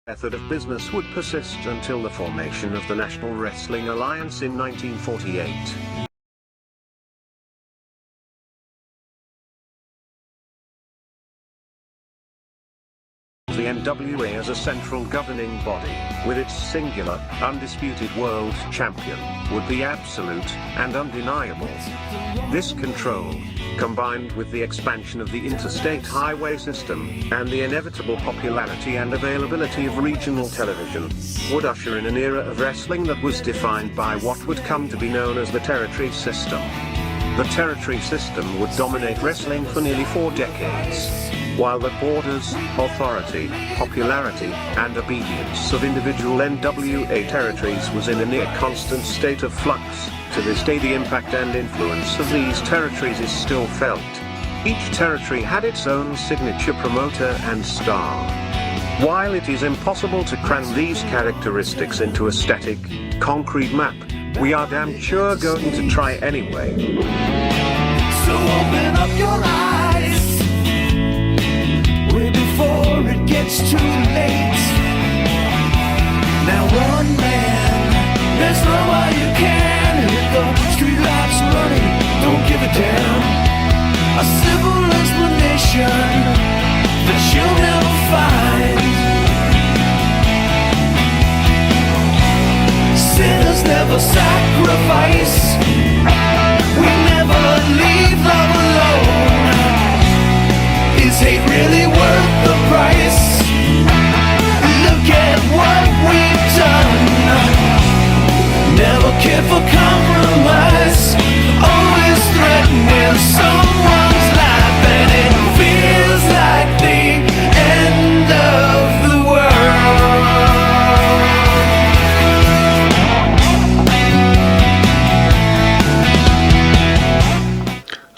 method of business would persist until the formation of the National Wrestling Alliance in 1948. The NWA as a central governing body, with its singular, undisputed world champion, would be absolute and undeniable. This control, combined with the expansion of the interstate highway system, and the inevitable popularity and availability of regional television, would usher in an era of wrestling that was defined by what would come to be known as the territory system. The territory system would dominate wrestling for nearly 4 decades. While the borders, authority, popularity, and obedience of individual NWA territories was in a near constant state of flux, to this day the impact and influence of these territories is still felt. Each territory had its own signature promoter and star. While it is impossible to cram these characteristics into a static, concrete map, we are damn sure going to try anyway. So open up your eyes before it gets too late. Now one man, there's no way you can. Hit the streetlights running, don't give a damn. A simple explanation that you'll never find. Sinners never sacrifice. We never leave love alone. Is hate really worth the price? Look at what we've done. Never cared for compromise. Always threatening someone's life, and it feels like the end of the world.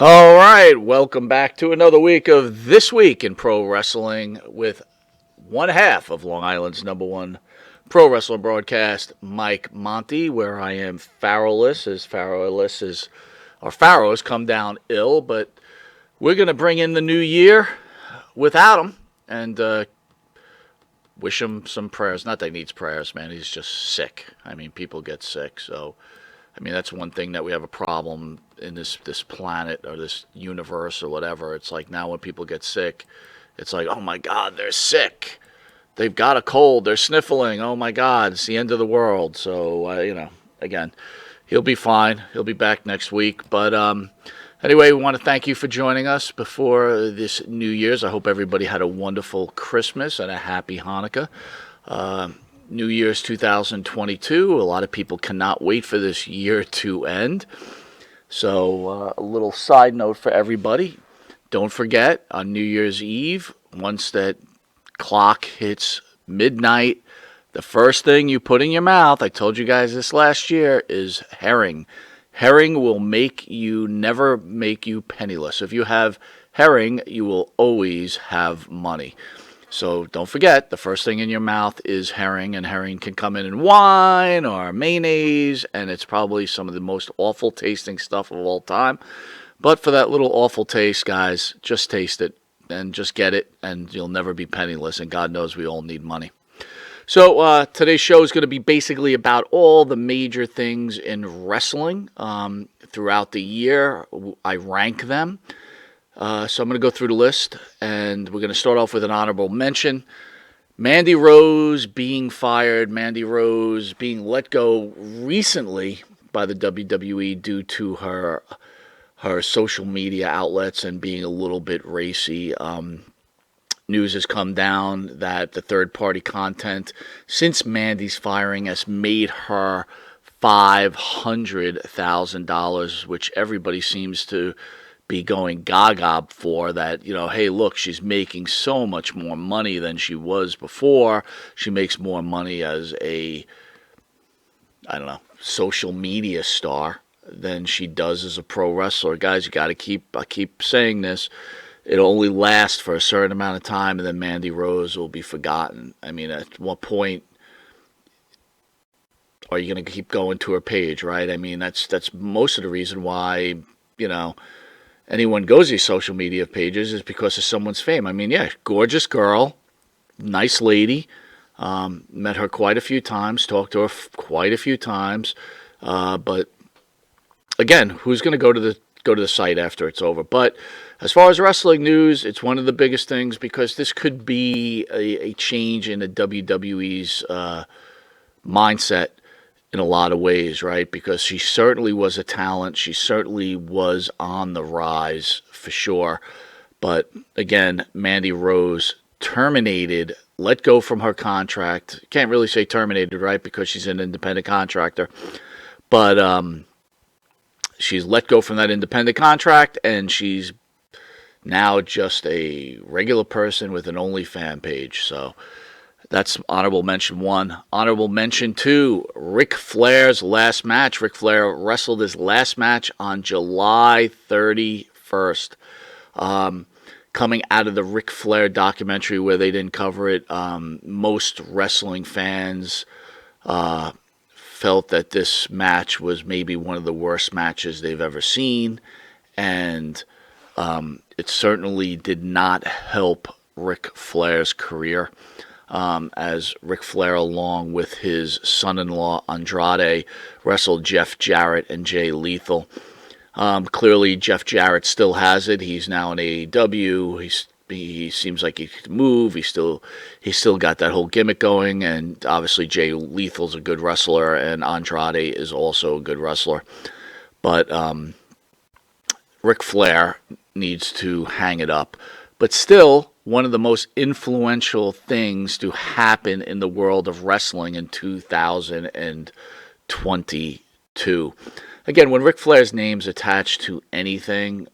All right, welcome back to another week of This Week in Pro Wrestling with one half of Long Island's #1 pro wrestling broadcast, Mike Monte, where I am Pharaoh-less, as Pharaoh has come down ill, but we're going to bring in the new year without him and wish him some prayers. Not that he needs prayers, man. He's just sick. I mean, people get sick, so I mean, that's one thing that we have a problem in this planet or this universe or whatever. It's like now when people get sick, it's like, oh my God, they're sick. They've got a cold. They're sniffling. Oh my God, it's the end of the world. So, again, he'll be fine. He'll be back next week. But anyway, we want to thank you for joining us before this New Year's. I hope everybody had a wonderful Christmas and a happy Hanukkah. New Year's 2022. A lot of people cannot wait for this year to end. So a little side note for everybody. Don't forget, on New Year's Eve, once that clock hits midnight, the first thing you put in your mouth, I told you guys this last year, is herring. Herring will never make you penniless. If you have herring, you will always have money. So don't forget, the first thing in your mouth is herring, and herring can come in wine or mayonnaise, and it's probably some of the most awful tasting stuff of all time. But for that little awful taste, guys, just taste it and just get it, and you'll never be penniless, and God knows we all need money. So today's show is going to be basically about all the major things in wrestling throughout the year. I rank them. So I'm going to go through the list, and we're going to start off with an honorable mention. Mandy Rose being fired, Mandy Rose being let go recently by the WWE due to her social media outlets and being a little bit racy. News has come down that the third-party content since Mandy's firing has made her $500,000, which everybody seems to be going gaga for. That, hey, look, she's making so much more money than she was before. She makes more money as a, social media star than she does as a pro wrestler. Guys, you got to I keep saying this. It'll only last for a certain amount of time, and then Mandy Rose will be forgotten. I mean, at what point are you going to keep going to her page, right? I mean, that's most of the reason why, anyone goes to these social media pages is because of someone's fame. I mean, yeah, gorgeous girl, nice lady, Met her quite a few times, talked to her quite a few times, but again, who's going to go to the site after it's over? But as far as wrestling news, it's one of the biggest things because this could be a change in the WWE's mindset in a lot of ways, right? Because she certainly was a talent. She certainly was on the rise for sure. But again, Mandy Rose terminated, let go from her contract. Can't really say terminated, right? Because she's an independent contractor. But she's let go from that independent contract, and she's now just a regular person with an OnlyFans page. So that's honorable mention 1. Honorable mention 2, Ric Flair's last match. Ric Flair wrestled his last match on July 31st. Coming out of the Ric Flair documentary where they didn't cover it, most wrestling fans felt that this match was maybe one of the worst matches they've ever seen. And it certainly did not help Ric Flair's career. As Ric Flair, along with his son-in-law Andrade, wrestled Jeff Jarrett and Jay Lethal. Clearly, Jeff Jarrett still has it. He's now in AEW. He seems like he could move. He's still got that whole gimmick going. And obviously, Jay Lethal's a good wrestler, and Andrade is also a good wrestler. But Ric Flair needs to hang it up. But still, one of the most influential things to happen in the world of wrestling in 2022. Again, when Ric Flair's name's attached to anything,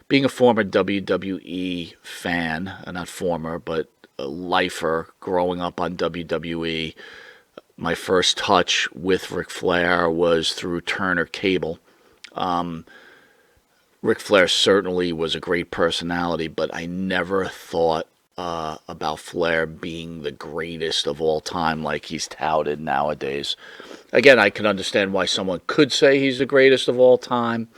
being a former WWE fan, not former, but a lifer growing up on WWE, my first touch with Ric Flair was through Turner Cable. Ric Flair certainly was a great personality, but I never thought about Flair being the greatest of all time like he's touted nowadays. Again, I can understand why someone could say he's the greatest of all time,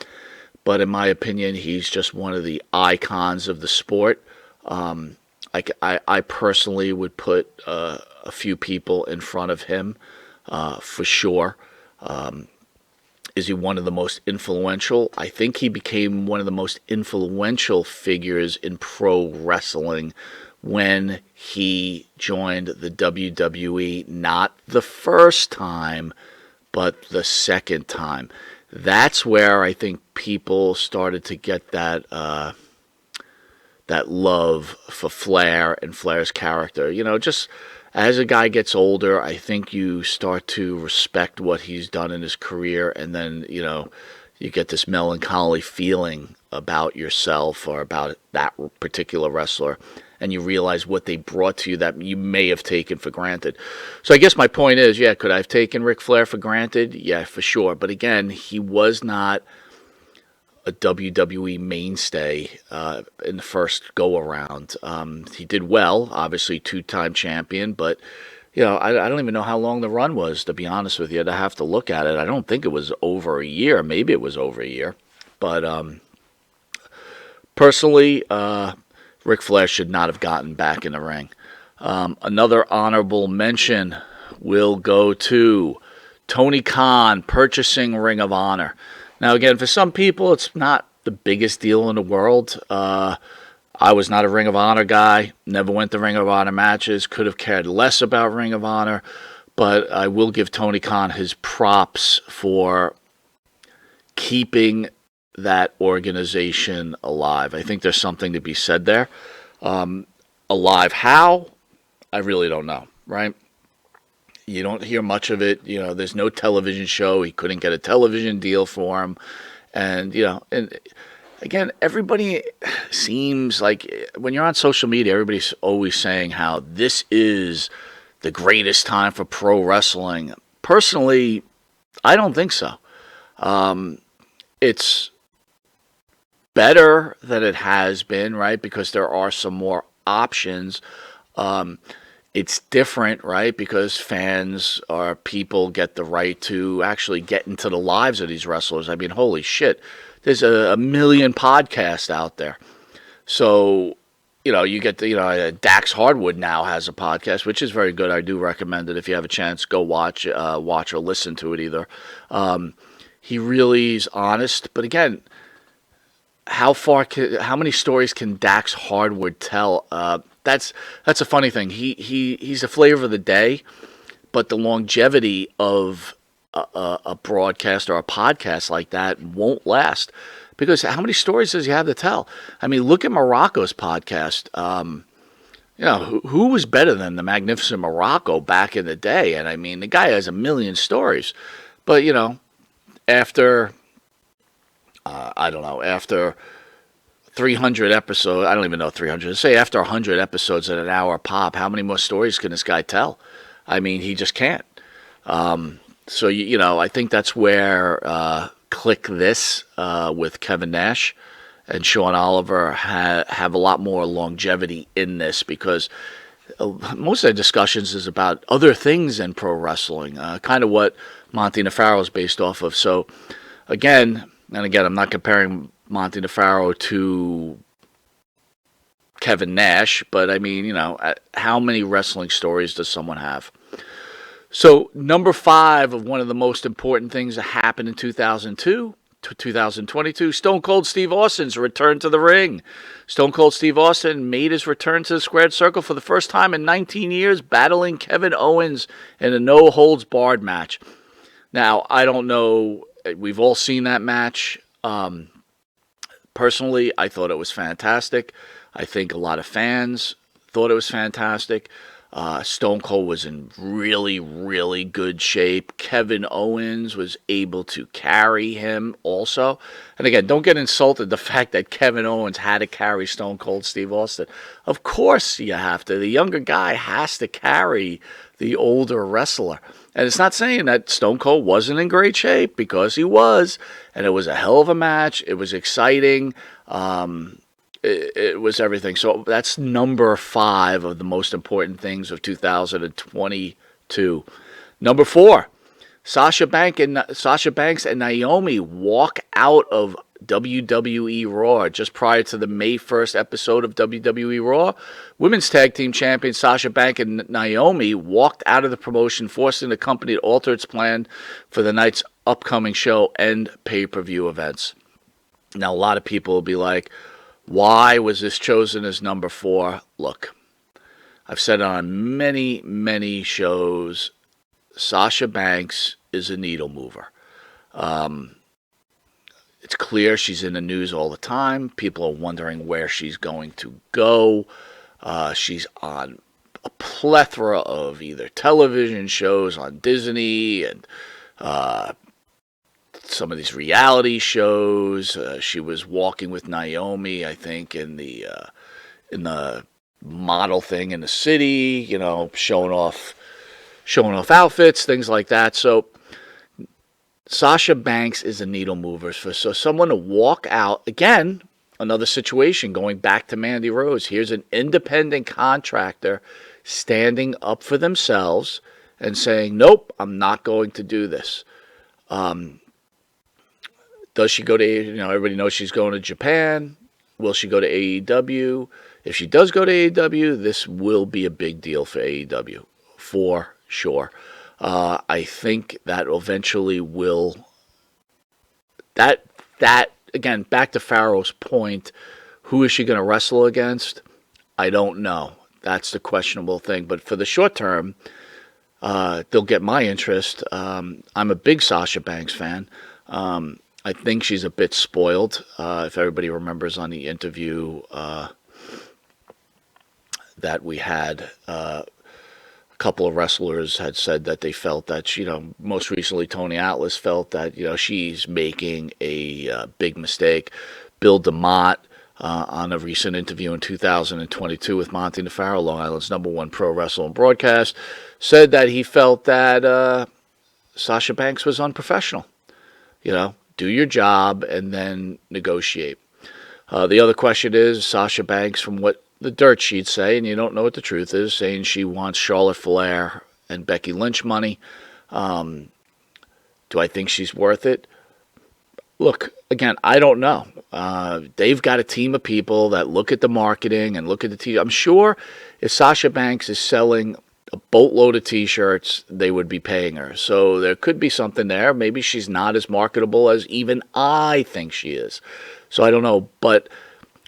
but in my opinion, he's just one of the icons of the sport. I personally would put a few people in front of him for sure. Is he one of the most influential? I think he became one of the most influential figures in pro wrestling when he joined the WWE, not the first time, but the second time. That's where I think people started to get that love for Flair and Flair's character. You know, just as a guy gets older, I think you start to respect what he's done in his career, and then, you know, you get this melancholy feeling about yourself or about that particular wrestler, and you realize what they brought to you that you may have taken for granted. So I guess my point is, yeah, could I have taken Ric Flair for granted? Yeah, for sure. But again, he was not a WWE mainstay in the first go-around. He did well, obviously two-time champion, but you know, I don't even know how long the run was, to be honest with you. I'd have to look at it. I don't think it was over a year. Maybe it was over a year. But personally, Ric Flair should not have gotten back in the ring. Another honorable mention will go to Tony Khan purchasing Ring of Honor. Now, again, for some people, it's not the biggest deal in the world. I was not a Ring of Honor guy, never went to Ring of Honor matches, could have cared less about Ring of Honor, but I will give Tony Khan his props for keeping that organization alive. I think there's something to be said there. Alive how? I really don't know, right? You don't hear much of it. You know, there's no television show. He couldn't get a television deal for him. And, you know, and again, everybody seems like when you're on social media, everybody's always saying how this is the greatest time for pro wrestling. Personally, I don't think so. It's better than it has been, right? Because there are some more options. It's different, right? Because fans or people get the right to actually get into the lives of these wrestlers. I mean, holy shit. There's a million podcasts out there. So you get Dax Hardwood now has a podcast, which is very good. I do recommend it if you have a chance. Go watch or listen to it either. He really is honest, but again, how many stories can Dax Hardwood tell? That's a funny thing. He's a flavor of the day, but the longevity of a broadcast or a podcast like that won't last. Because how many stories does he have to tell? I mean, look at Morocco's podcast. Who was better than the magnificent Morocco back in the day? And I mean, the guy has a million stories. But, after, I don't know, after 300 episodes, I don't even know 300, say after 100 episodes at an hour pop, how many more stories can this guy tell? I mean, he just can't. So, I think that's where Click This with Kevin Nash and Sean Oliver have a lot more longevity in this, because most of the discussions is about other things in pro wrestling, kind of what Monte Pharaoh is based off of. So, again, I'm not comparing Monte Pharaoh to Kevin Nash, but I mean, how many wrestling stories does someone have? So, number 5 of one of the most important things that happened in 2002 to 2022, Stone Cold Steve Austin's return to the ring. Stone Cold Steve Austin made his return to the squared circle for the first time in 19 years, battling Kevin Owens in a no-holds-barred match. Now, I don't know, we've all seen that match. Personally, I thought it was fantastic. I think a lot of fans thought it was fantastic. Stone Cold was in really, really good shape. Kevin Owens was able to carry him also. And again, don't get insulted the fact that Kevin Owens had to carry Stone Cold Steve Austin. Of course you have to. The younger guy has to carry the older wrestler. And it's not saying that Stone Cold wasn't in great shape, because he was. And it was a hell of a match. It was exciting. It was everything. So that's number 5 of the most important things of 2022. Number 4, Sasha Banks and Naomi walk out of WWE Raw just prior to the May 1st episode of WWE Raw. Women's Tag Team Champions Sasha Banks and Naomi walked out of the promotion, forcing the company to alter its plan for the night's upcoming show and pay-per-view events. Now, a lot of people will be like, why was this chosen as number 4? Look, I've said on many, many shows, Sasha Banks is a needle mover. It's clear she's in the news all the time. People are wondering where she's going to go. She's on a plethora of either television shows on Disney and some of these reality shows. She was walking with Naomi, I think, in the model thing in the city, showing off outfits, things like that. So Sasha Banks is a needle mover. So someone to walk out, again, another situation going back to Mandy Rose. Here's an independent contractor standing up for themselves and saying, nope, I'm not going to do this. Does she go to, everybody knows she's going to Japan. Will she go to AEW? If she does go to AEW, this will be a big deal for AEW, for sure. I think that eventually will, that again, back to Pharaoh's point, who is she going to wrestle against? I don't know. That's the questionable thing. But for the short term, they'll get my interest. I'm a big Sasha Banks fan. I think she's a bit spoiled. If everybody remembers on the interview that we had, a couple of wrestlers had said that they felt that, most recently Tony Atlas felt that, she's making a big mistake. Bill DeMott, on a recent interview in 2022 with Monte Pharaoh, Long Island's #1 pro wrestling broadcast, said that he felt that Sasha Banks was unprofessional. Do your job and then negotiate. The other question is, Sasha Banks, from what the dirt sheets say, and you don't know what the truth is, saying she wants Charlotte Flair and Becky Lynch money. Do I think she's worth it? Look, again, I don't know. They've got a team of people that look at the marketing and look at the TV. I'm sure if Sasha Banks is selling a boatload of T-shirts, they would be paying her. So there could be something there. Maybe she's not as marketable as even I think she is. So I don't know. But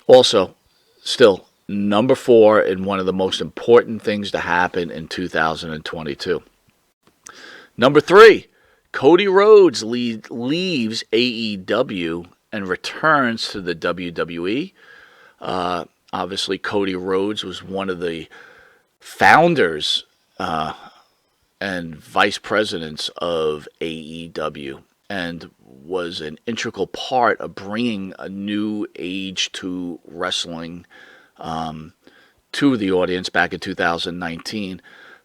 also, still, number 4 in one of the most important things to happen in 2022. Number 3. Cody Rhodes leaves AEW and returns to the WWE. Obviously, Cody Rhodes was one of the founders and vice presidents of AEW and was an integral part of bringing a new age to wrestling to the audience back in 2019.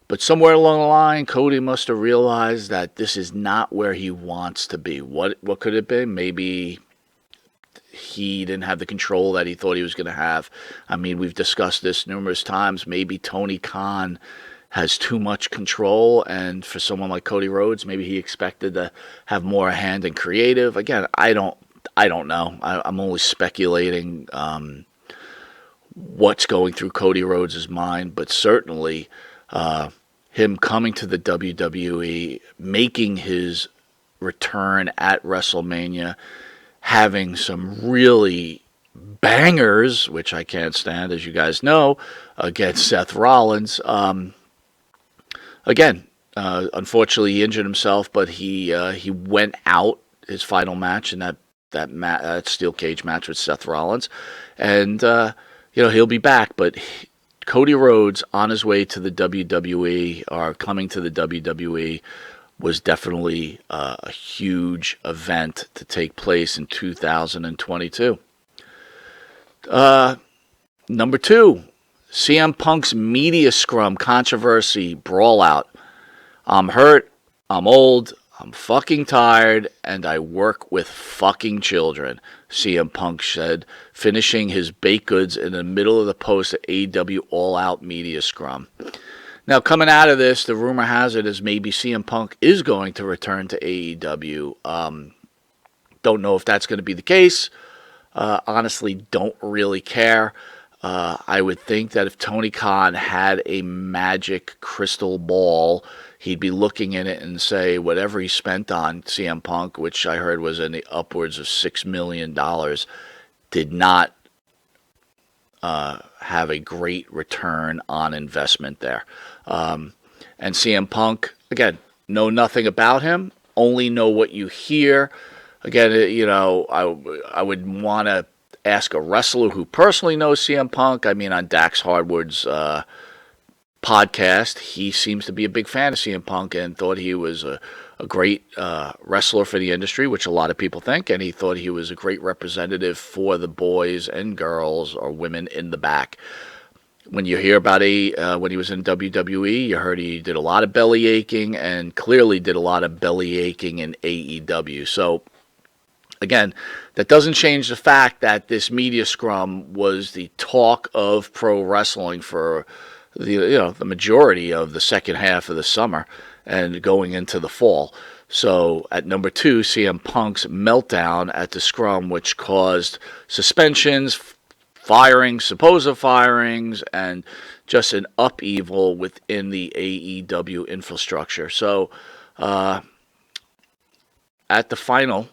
But somewhere along the line, Cody must have realized that this is not where he wants to be. What could it be? Maybe he didn't have the control that he thought he was going to have. I mean, we've discussed this numerous times. Maybe Tony Khan has too much control, and for someone like Cody Rhodes, maybe he expected to have more hand in creative. Again, I don't know. I'm only speculating what's going through Cody Rhodes' mind, but certainly him coming to the WWE, making his return at WrestleMania, having some really bangers, which I can't stand, as you guys know, against Seth Rollins. Again, unfortunately, he injured himself, but he went out his final match in that steel cage match with Seth Rollins, and he'll be back, but. Cody Rhodes on his way to the WWE or coming to the WWE was definitely a huge event to take place in 2022. Number 2, CM Punk's media scrum controversy brawl out. I'm hurt, I'm old, I'm fucking tired, and I work with fucking children, CM Punk said, finishing his baked goods in the middle of the post at AEW All Out Media Scrum. Now, coming out of this, the rumor has it is maybe CM Punk is going to return to AEW. Don't know if that's going to be the case. Honestly, don't really care. I would think that if Tony Khan had a magic crystal ball, he'd be looking in it and say whatever he spent on CM Punk, which I heard was in the upwards of $6 million, did not have a great return on investment there. And CM Punk, again, know nothing about him, only know what you hear. Again, I would want to ask a wrestler who personally knows CM Punk. I mean, on Dax Hardwood's podcast, he seems to be a big fan of CM Punk and thought he was a great wrestler for the industry, which a lot of people think, and he thought he was a great representative for the boys and girls or women in the back. When you hear about when he was in WWE, you heard he did a lot of belly aching and clearly did a lot of belly aching in AEW. So, again, that doesn't change the fact that this media scrum was the talk of pro wrestling for the majority of the second half of the summer and going into the fall. So at number 2, CM Punk's meltdown at the scrum, which caused suspensions, firings, supposed firings, and just an upheaval within the AEW infrastructure. So at the final,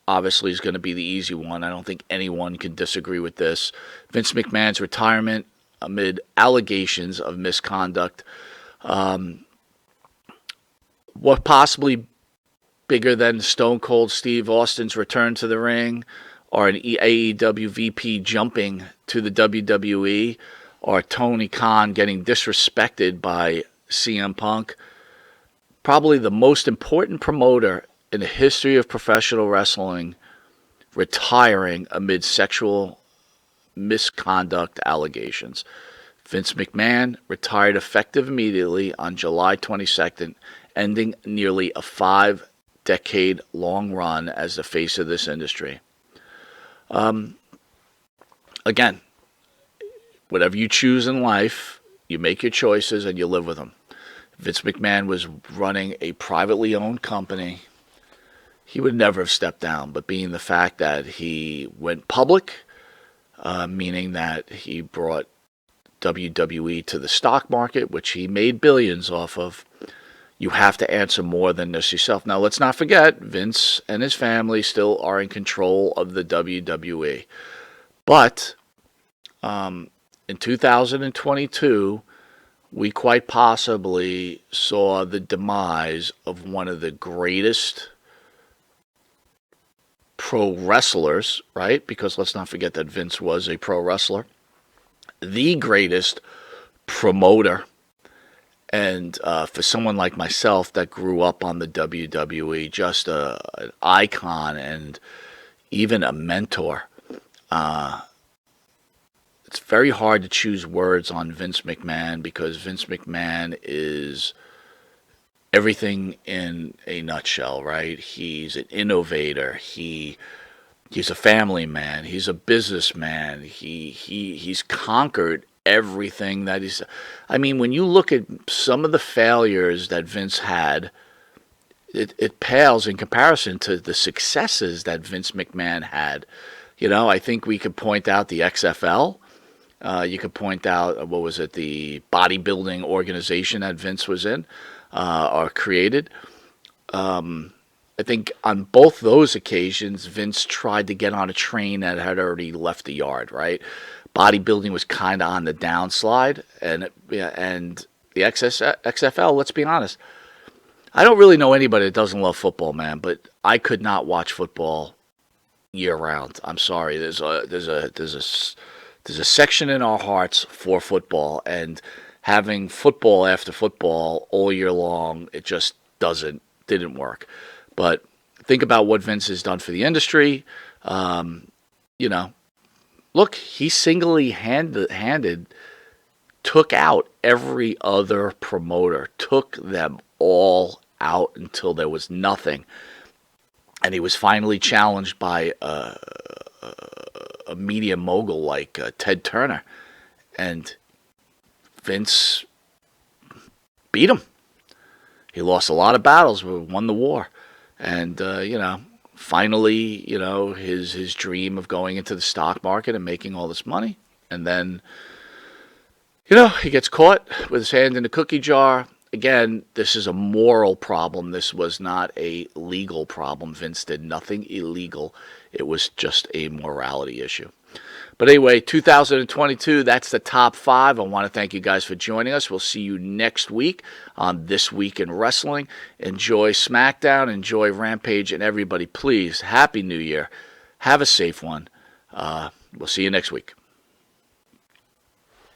obviously, is going to be the easy one. I don't think anyone can disagree with this. Vince McMahon's retirement amid allegations of misconduct. What possibly bigger than Stone Cold Steve Austin's return to the ring, or an AEW VP jumping to the WWE, or Tony Khan getting disrespected by CM Punk? Probably the most important promoter in the history of professional wrestling retiring amid sexual misconduct allegations. Vince McMahon retired effective immediately on July 22nd, ending nearly a 5-decade-long run as the face of this industry. Again, whatever you choose in life, you make your choices and you live with them. Vince McMahon was running a privately owned company. he would never have stepped down. But being the fact that he went public, meaning that he brought WWE to the stock market, which he made billions off of, you have to answer more than this yourself. Now, let's not forget, Vince and his family still are in control of the WWE. But in 2022, we quite possibly saw the demise of one of the greatest pro wrestlers, right? Because let's not forget that Vince was a pro wrestler. The greatest promoter. And for someone like myself that grew up on the WWE, just an icon and even a mentor, it's very hard to choose words on Vince McMahon because Vince McMahon is everything in a nutshell, right? He's an innovator. He's a family man. He's a businessman. He's conquered everything that he's. I mean, when you look at some of the failures that Vince had, it pales in comparison to the successes that Vince McMahon had. You know, I think we could point out the XFL. You could point out, what was it, the bodybuilding organization that Vince was in or created. I think on both those occasions, Vince tried to get on a train that had already left the yard, right? Bodybuilding was kind of on the downslide, and the XFL, let's be honest, I don't really know anybody that doesn't love football, man, but I could not watch football year round. I'm sorry. There's a section in our hearts for football, and having football after football all year long, it just didn't work. But think about what Vince has done for the industry. You know, look, he handed took out every other promoter, took them all out until there was nothing. And he was finally challenged by a media mogul like Ted Turner. And Vince beat him. He lost a lot of battles, but won the war. And, finally, his dream of going into the stock market and making all this money. And then, he gets caught with his hand in the cookie jar. Again, this is a moral problem. This was not a legal problem. Vince did nothing illegal. It was just a morality issue. But anyway, 2022, that's the top 5. I want to thank you guys for joining us. We'll see you next week on This Week in Wrestling. Enjoy SmackDown, enjoy Rampage, and everybody, please, Happy New Year. Have a safe one. We'll see you next week.